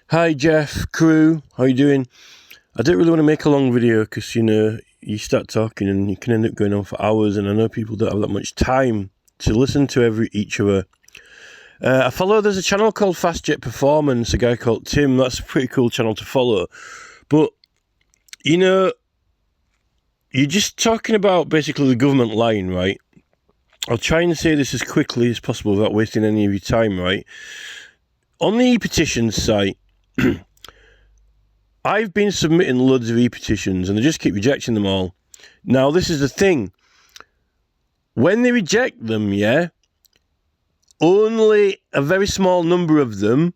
Hi Jeff, crew, how you doing? I don't really want to make a long video because, you start talking and you can end up going on for hours, and I know people don't have that much time to listen to each other. There's a channel called Fast Jet Performance, a guy called Tim. That's a pretty cool channel to follow. But, you're just talking about basically the government lying, right? I'll try and say this as quickly as possible without wasting any of your time, right? On the e-petitions site, I've been submitting loads of e-petitions and they just keep rejecting them all. Now, this is the thing. When they reject them, only a very small number of them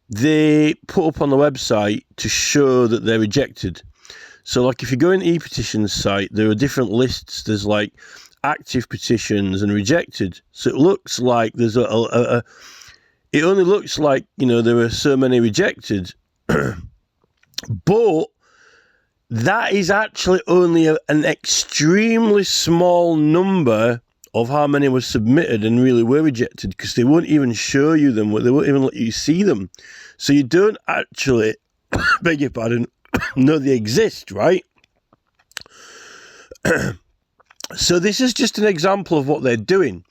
they put up on the website to show that they're rejected. So, like, if you go in the e-petitions site, there are different lists. There's, like, active petitions and rejected. So it looks like there's it only looks like, there are so many rejected. But that is actually only an extremely small number of how many were submitted and really were rejected, because they won't even show you them. They won't even let you see them. So you don't actually, beg your pardon, know they exist, right? So this is just an example of what they're doing.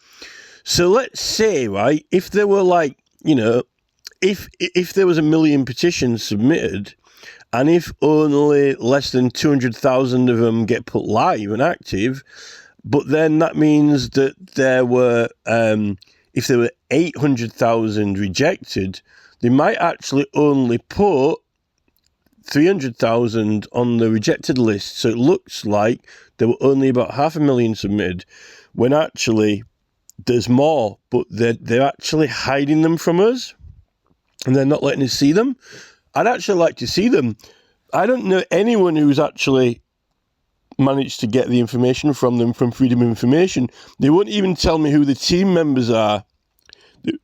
So let's say, right, if there were like, if there was 1 million petitions submitted, and if only less than 200,000 of them get put live and active, but then that means that there were, if there were 800,000 rejected, they might actually only put 300,000 on the rejected list. So it looks like there were only about 500,000 submitted, when actually there's more, but they're actually hiding them from us, and they're not letting us see them. I'd actually like to see them. I don't know anyone who's actually managed to get the information from them from Freedom of Information. They won't even tell me who the team members are.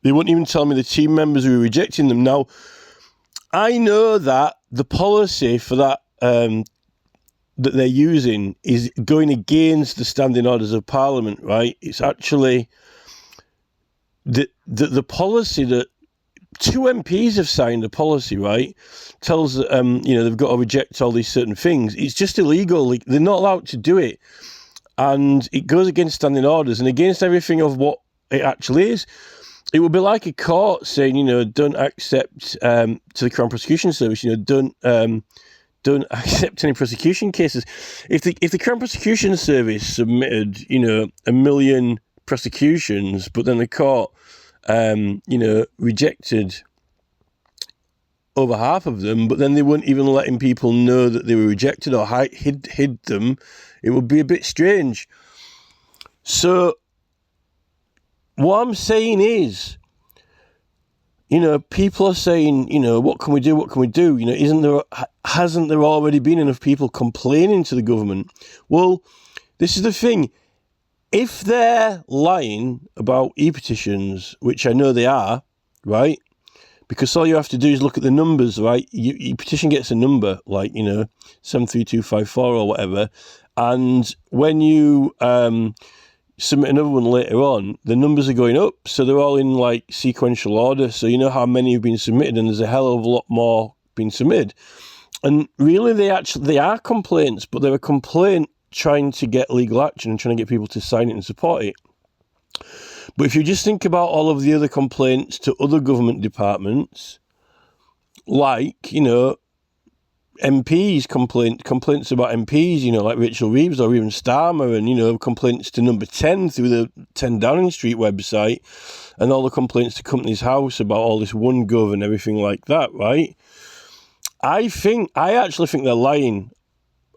They won't even tell me the team members who are rejecting them. Now, I know that the policy for that that they're using is going against the standing orders of Parliament, right? It's actually the policy that two MPs have signed a policy, right? Tells they've got to reject all these certain things. It's just illegal. They're not allowed to do it, and it goes against standing orders and against everything of what it actually is. It would be like a court saying, don't accept to the Crown Prosecution Service, don't accept any prosecution cases. If the Crown Prosecution Service submitted, 1 million prosecutions, but then the court rejected over half of them, but then they weren't even letting people know that they were rejected or hid them, it would be a bit strange. So what I'm saying is, people are saying, what can we do? What can we do? Hasn't there already been enough people complaining to the government? Well, this is the thing. If they're lying about e-petitions, which I know they are, right? Because all you have to do is look at the numbers, right? Your petition gets a number, like, 73254 or whatever. And when you submit another one later on, the numbers are going up. So they're all in like sequential order. So you know how many have been submitted, and there's a hell of a lot more being submitted. And really, they are complaints, but they're a complaint trying to get legal action and trying to get people to sign it and support it. But if you just think about all of the other complaints to other government departments, like, MPs, complaints about MPs, like Rachel Reeves or even Starmer, and, complaints to Number 10 through the 10 Downing Street website, and all the complaints to Companies House about all this OneGov and everything like that, right? I actually think they're lying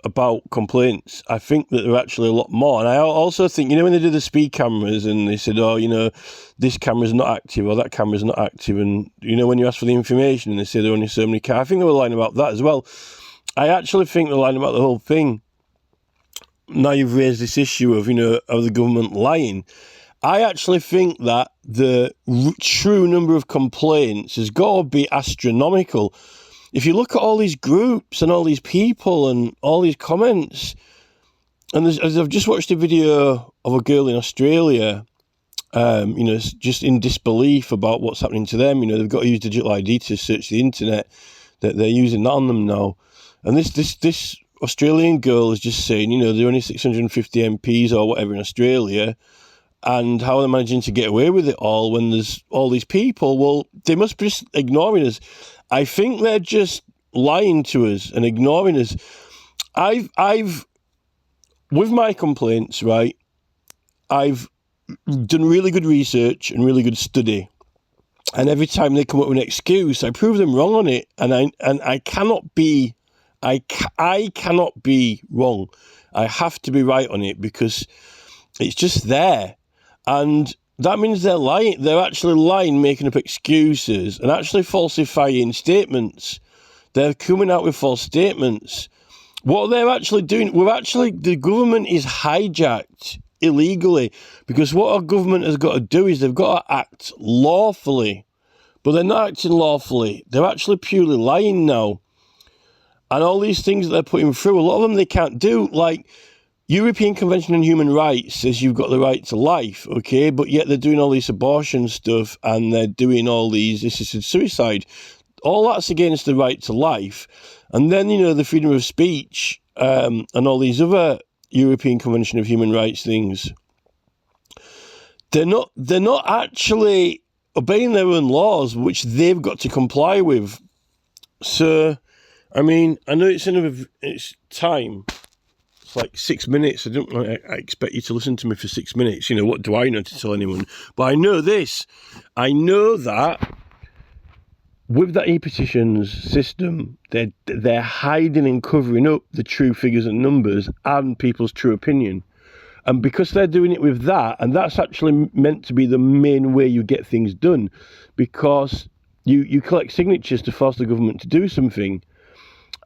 about complaints. I think that there are actually a lot more. And I also think, when they did the speed cameras and they said, this camera's not active or that camera's not active, and, when you ask for the information and they say there are only so many cars, I think they were lying about that as well. I actually think they're lying about the whole thing. Now you've raised this issue of, of the government lying. I actually think that the true number of complaints has got to be astronomical. If you look at all these groups and all these people and all these comments, and I've just watched a video of a girl in Australia, just in disbelief about what's happening to them. They've got to use digital ID to search the internet. They're using that on them now. And this Australian girl is just saying, you know, there are only 650 MPs or whatever in Australia, and how they're managing to get away with it all when there's all these people. Well, they must be just ignoring us. I think they're just lying to us and ignoring us. I've with my complaints, right, I've done really good research and really good study. And every time they come up with an excuse, I prove them wrong on it. And I cannot be wrong. I have to be right on it because it's just there. And that means they're lying. They're actually lying, making up excuses and actually falsifying statements. They're coming out with false statements. What they're actually doing, the government is hijacked illegally, because what our government has got to do is they've got to act lawfully. But they're not acting lawfully. They're actually purely lying now. And all these things that they're putting through, a lot of them they can't do. Like, European Convention on Human Rights says you've got the right to life, okay? But yet they're doing all this abortion stuff and they're doing all these assisted suicide. All that's against the right to life. And then, you know, the freedom of speech and all these other European Convention of Human Rights things. They're not actually obeying their own laws, which they've got to comply with. So, I mean, I know it's time. It's like 6 minutes. I expect you to listen to me for 6 minutes. You know, what do I know to tell anyone? But I know this. I know that with that e-petitions system, they're hiding and covering up the true figures and numbers and people's true opinion. And because they're doing it with that, and that's actually meant to be the main way you get things done, because you collect signatures to force the government to do something.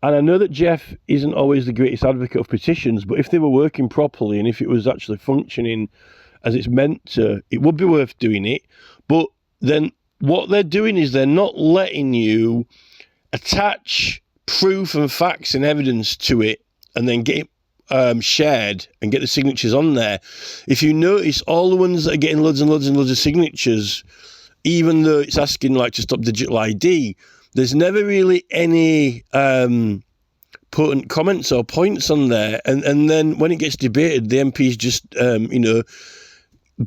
And I know that Jeff isn't always the greatest advocate of petitions, but if they were working properly and if it was actually functioning as it's meant to, it would be worth doing it. But then what they're doing is they're not letting you attach proof and facts and evidence to it and then get it shared and get the signatures on there. If you notice, all the ones that are getting loads and loads and loads of signatures, even though it's asking like to stop digital ID, there's never really any potent comments or points on there. And then when it gets debated, the MPs just,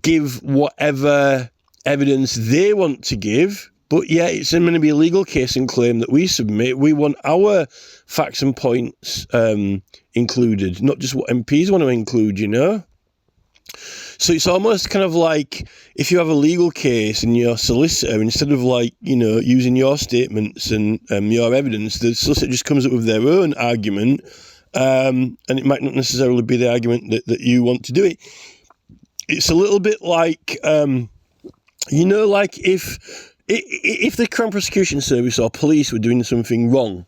give whatever evidence they want to give. But yeah, it's going to be a legal case and claim that we submit. We want our facts and points included, not just what MPs want to include, you know? So it's almost kind of like if you have a legal case and your solicitor, instead of like, you know, using your statements and your evidence, the solicitor just comes up with their own argument, and it might not necessarily be the argument that you want to do it. It's a little bit like, you know, like if the Crown Prosecution Service or police were doing something wrong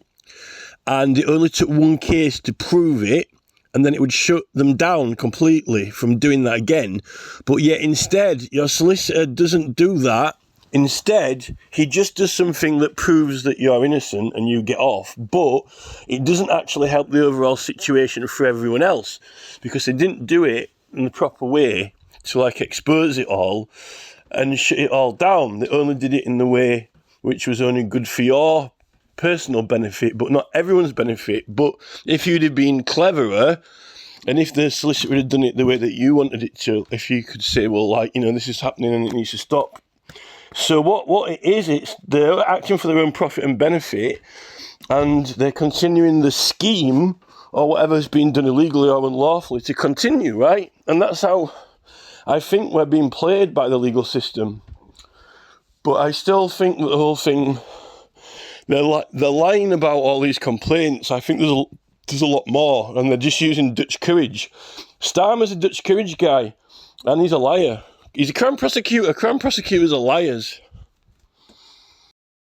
and it only took one case to prove it, and then it would shut them down completely from doing that again. But yet instead, your solicitor doesn't do that. Instead, he just does something that proves that you're innocent and you get off. But it doesn't actually help the overall situation for everyone else, because they didn't do it in the proper way to like expose it all and shut it all down. They only did it in the way which was only good for your personal benefit, but not everyone's benefit. But if you'd have been cleverer, and if the solicitor had done it the way that you wanted it to, if you could say, well, like, you know, this is happening and it needs to stop. So what it is, it's they're acting for their own profit and benefit, and they're continuing the scheme or whatever's been done illegally or unlawfully to continue, right? And that's how I think we're being played by the legal system. But I still think that the whole thing, they're lying about all these complaints. I think there's a lot more, and they're just using Dutch courage. Starmer's a Dutch courage guy, and he's a liar. He's a Crown prosecutor. Crown prosecutors are liars.